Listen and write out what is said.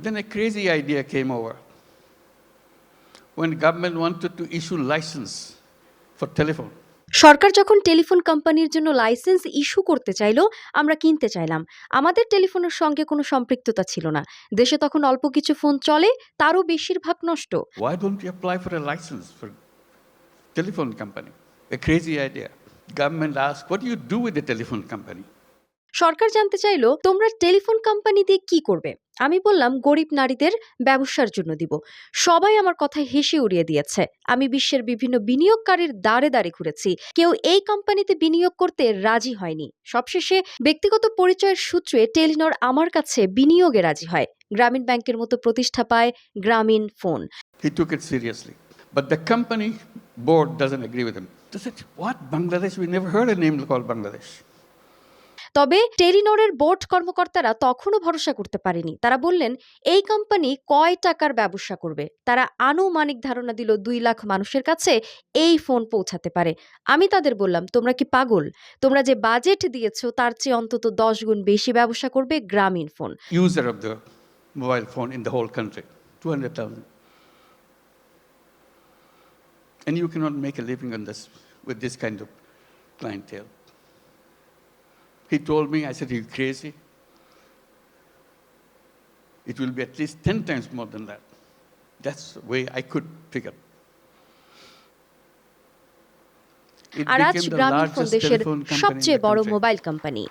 Then a crazy idea came over. When government wanted to issue license for telephone, সরকার যখন telephone কোম্পানির জন্য licence issue করতে চাইলো, আমরা কিনতে চাইলাম। আমাদের টেলিফোনের সঙ্গে কোনো সম্পৃক্ততা ছিল না। দেশে তখন অল্প কিছু ফোন চলে, তারও বেশিরভাগ নষ্ট। why don't you apply for a license for telephone company? A crazy idea. Government asked, what do you do with the telephone company? সরকার জানতে চাইলো, তোমরা টেলিফোন কোম্পানি দিয়ে কি করবে? আমি বললাম, গরিব নারীদের ব্যবসার জন্য দিব। সবাই আমার কথায় হেসে উড়িয়ে দিয়েছে। আমি বিশ্বের বিভিন্ন বিনিয়োগকারীর দ্বারে দ্বারে ঘুরেছি, কেউ এই কোম্পানিতে বিনিয়োগ করতে রাজি হয়নি। সবশেষে ব্যক্তিগত পরিচয়ের সূত্রে টেলিনর আমার কাছে বিনিয়োগে রাজি হয়। গ্রামীণ ব্যাংকের মতো প্রতিষ্ঠা পায় গ্রামীণ phone. He took it seriously. But the company board doesn't agree with him. They said, what, Bangladesh? We never heard a name called Bangladesh. তবে টেলিনরের বোর্ড কর্মকর্তারা তখনও ভরসা করতে পারেনি। তারা বললেন, এই কোম্পানি কয় টাকার ব্যবসা করবে? তারা আনুমানিক ধারণা দিল 2 লাখ মানুষের কাছে এই ফোন পৌঁছাতে পারে। আমি তাদের বললাম, তোমরা কি পাগল? তোমরা যে বাজেট দিয়েছো তার চেয়ে অন্তত 10 গুণ বেশি ব্যবসা করবে গ্রামীণ phone. User of the mobile phone in the whole country, 200,000. And you cannot make a living on this with this kind of clientele. He told me, I said, are you crazy? It will be at least 10 times more than that. That's the way I could figure. আর আজ গ্রামীণ phone দেশের সবচেয়ে বড় mobile company.